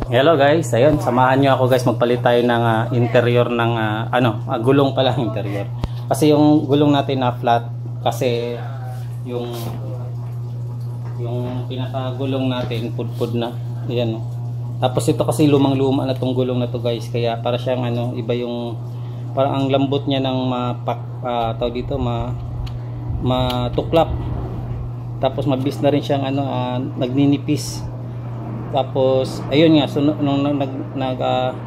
Hello guys, ayun, samahan nyo ako guys, magpalit tayo ng interior ng gulong pala interior. Kasi yung gulong natin na flat, kasi yung pinaka-gulong natin pudpud na. Ayan, no? Tapos ito kasi lumang-luma na tong gulong na to guys, kaya para siyang iba yung parang ang lambot niya ng matuklap. Tapos mabis na rin siyang nagninipis. Tapos ayun nga, so, nung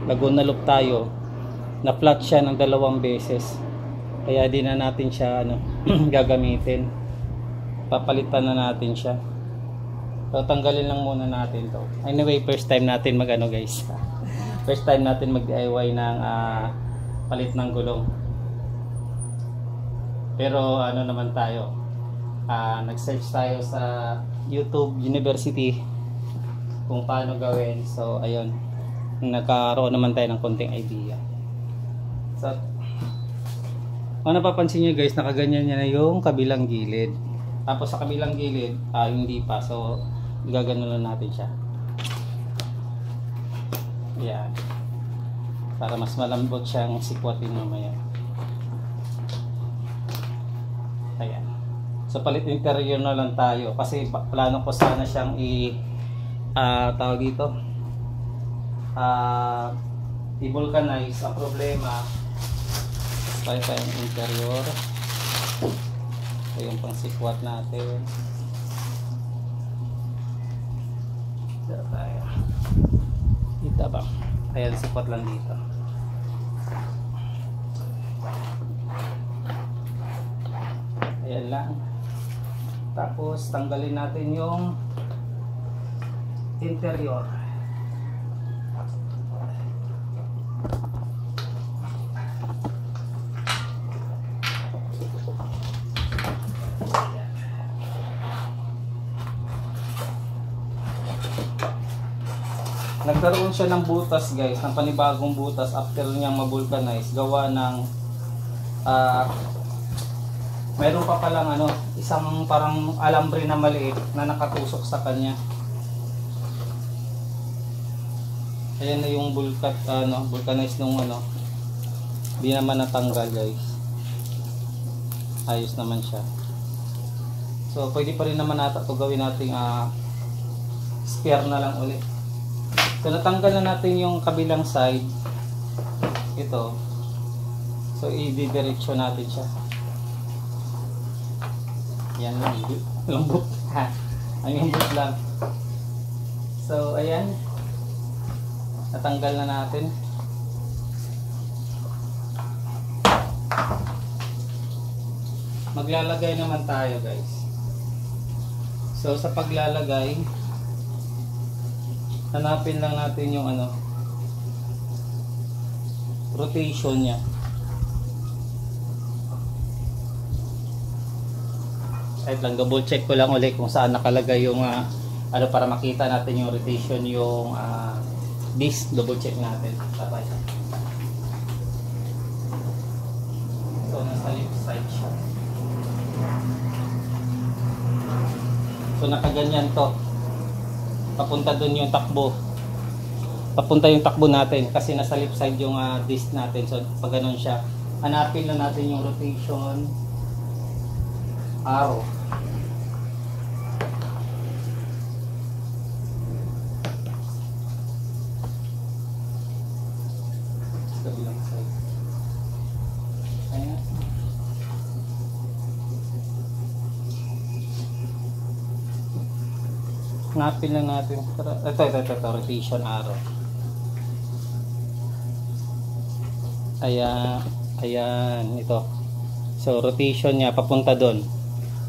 Laguna Loop tayo, na flat siya ng 2 beses, kaya di na natin siya gagamitin. Papalitan na natin siya. So tanggalin lang muna natin to. Anyway, first time natin guys. First time natin mag DIY ng palit ng gulong. Pero naman tayo, nag-search tayo sa YouTube University kung paano gawin. So ayun, nagkaroon naman tayo ng konting idea. So napapansin nyo guys, nakaganyan niya na yung kabilang gilid. Tapos sa kabilang gilid hindi pa, so gagano lang natin siya. Ayan, para mas malambot siyang sikwatin mamaya. Ayan, so palit interior na lang tayo, kasi plano ko sana siyang tawag dito, i-vulcanize. Ang problema, palit tayo ng interior. Ito yung pang sikwat natin. Dito tayo. Dito ba? Ayan, sikwat lang dito. Ayan lang. Tapos tanggalin natin yung interior. Nagkaroon siya ng butas guys, ng panibagong butas after niyang mabulkanize, gawa ng meron pa palang isang parang alambre na maliit na nakatusok sa kanya. Ayan na yung vulcanize nung di naman natanggal guys. Ayos naman siya. So pwede pa rin naman ata ito gawin nating spare na lang ulit. So natanggal na natin yung kabilang side. Ito. So i-diretso natin siya. Yan lang. Lambot. Ang lambot lang. So ayan. Natanggal na natin. Maglalagay naman tayo guys. So sa paglalagay, hanapin lang natin yung rotation niya. Kahit lang double check ko lang ulit kung saan nakalagay yung para makita natin yung rotation, yung this, double check natin. Tapos so nasa left side siya. So nakaganyan to, papunta dun yung takbo, papunta yung takbo natin kasi nasa left side yung disc natin. So pag ganun siya, hanapin lang natin yung rotation arrow. Kabilang side. Ayan. Hanapin lang natin ito rotation arrow. Ayan ito. So rotation niya papunta doon.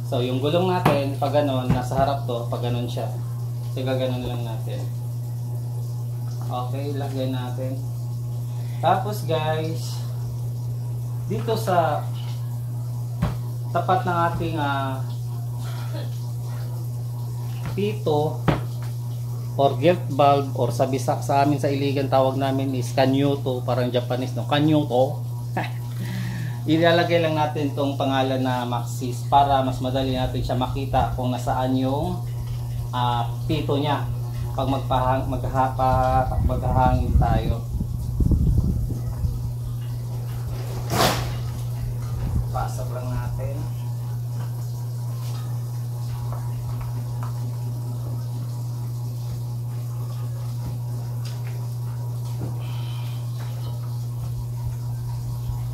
So yung gulong natin pag ganon nasa harap to, pag ganon siya, so gaganon lang natin. Okay, lagay natin. Tapos guys, dito sa tapat ng ating pito or gilt bulb, or sa amin sa Iligan tawag namin is kanyuto, parang Japanese kanyuto. Ilalagay lang natin tong pangalan na Maxxis para mas madali natin siya makita kung nasaan yung pito niya. pag maghahangin tayo. Pasok lang natin.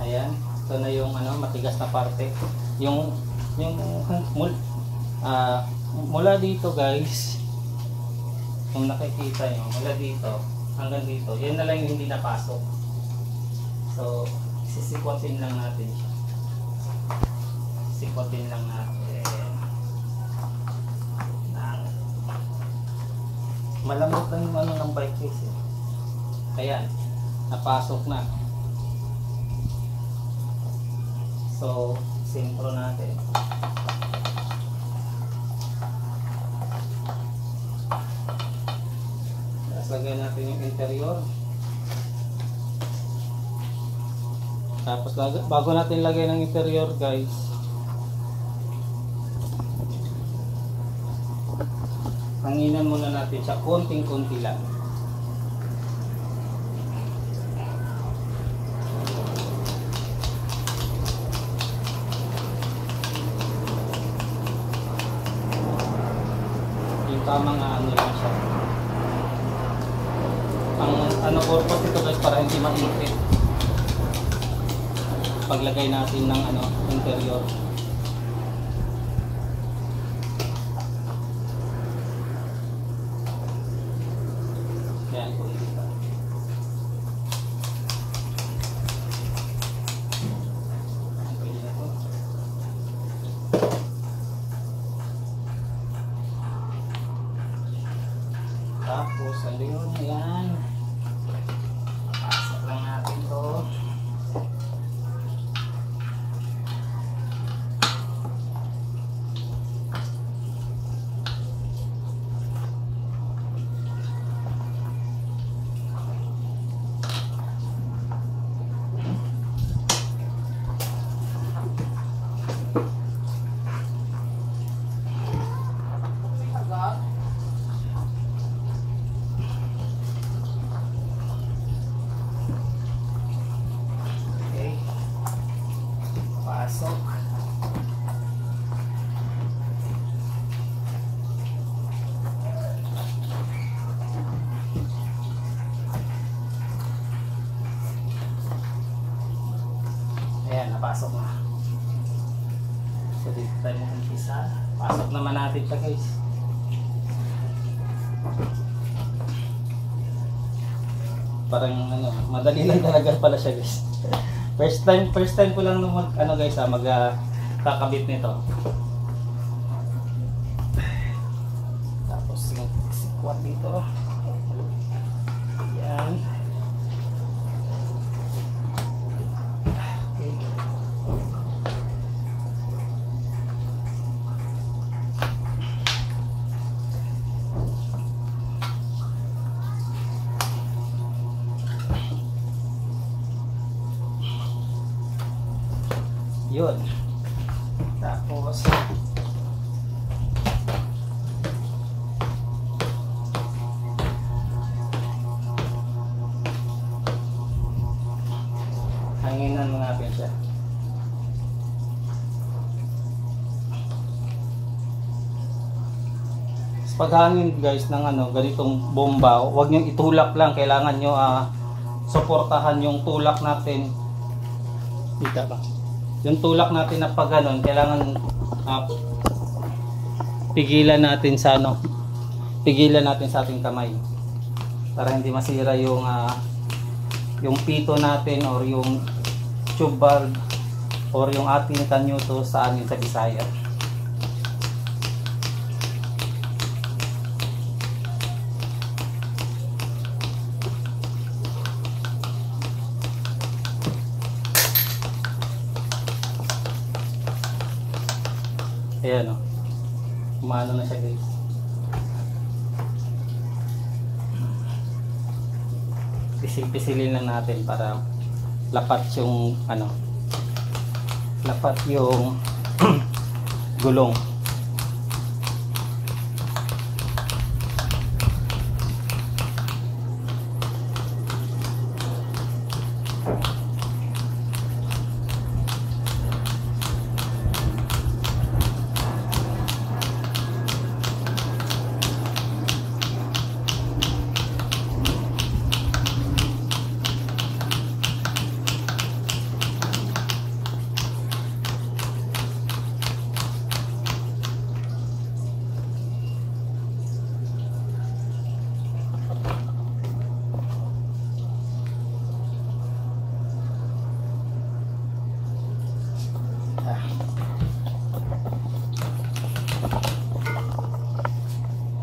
Ayan, ito na yung matigas na parte. Yung mula dito guys, kung nakikita nyo, mula dito hanggang dito, yan na lang yung hindi napasok. So, sisikwatin lang natin siya. Sikwatin lang natin. Malambot lang yung ng bike case eh. Ayan, napasok na. So, sintro natin. Tapos lagyan natin yung interior. Tapos bago natin lagay ng interior guys, hanginan muna natin siya konting-konti lang. Yung tamang lang siya. Ang purpose ito guys, para hindi maipit paglagay natin ng interior. Yan po dito. Tapos ayun, yan. Pasok lang natin to. Pasok. Ayan, napasok na. So dito tayo mag-umpisa. Pasok naman natin ito guys. Parang madali lang talaga pala siya guys. First time ko lang guys kakabit nito. Tapos sikwat dito. Yan. Okay. Yun. Tapos hanginan mo natin siya. Paghangin guys ng ganitong bomba, huwag niyo itulak lang, kailangan niyo suportahan yung tulak natin. Dito ba? Yung tulak natin na pag ganon, kailangan pigilan natin sa pigilan natin sa ating kamay para hindi masira yung pito natin or yung tube valve or yung ating kanyuto sa amin sa Bisaya. Ayan umano na siya guys. Pisil-pisilin lang natin para lapat yung lapat yung gulong.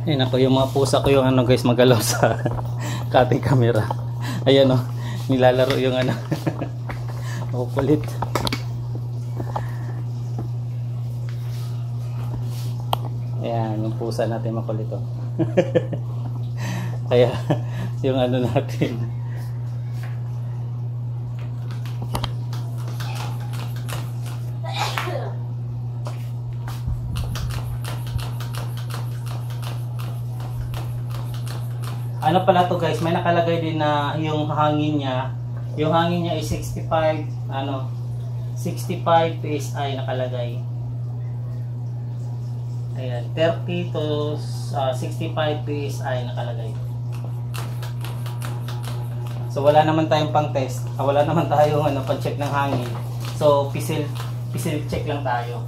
Ayun ako, yung mga pusa ko yung ano guys, magalaw sa cutting camera. Ayan o, nilalaro yung ano. Makukulit. Ayan, yung pusa natin makulit o. Kaya, yung ano natin. Ano pala to guys, may nakalagay din na yung hangin niya is 65 PSI nakalagay. Ayan, 30 to 65 PSI nakalagay. So wala naman tayong pang-test. Wala naman tayong pang-check ng hangin. So pisil check lang tayo.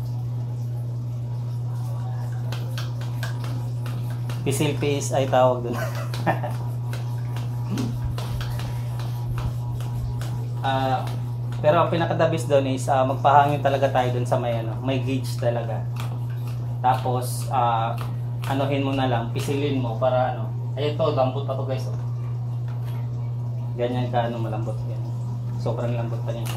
Pisil PSI tawag dun. Pero ang pinakadabis doon is magpahangin talaga tayo doon sa may gauge talaga. Tapos anuhin mo na lang, pisilin mo para ayun to, lambot pa to guys. Oh. Ganyan ka malambot yan. Sobrang lambot pa niya.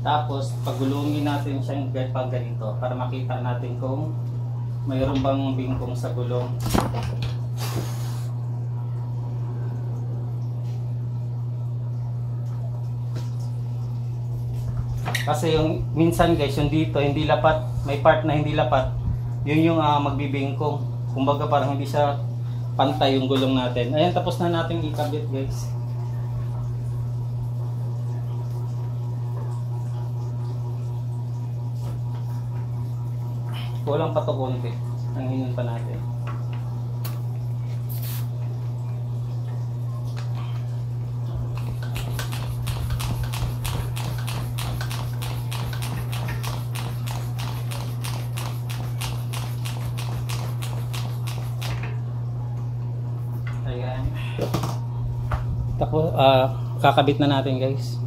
Tapos pagulungin natin siyang pag ganito para makita natin kung mayroon bang bingkong sa gulong. Kasi yung minsan guys, yung dito hindi lapat, may part na hindi lapat, yun yung magbibingkong. Kumbaga parang hindi siya pantay yung gulong natin. Ayan, tapos na natin ikabit guys. Kulang pa to konti. Ang hinun pa natin. Ayan. Tapos kakabit na natin guys.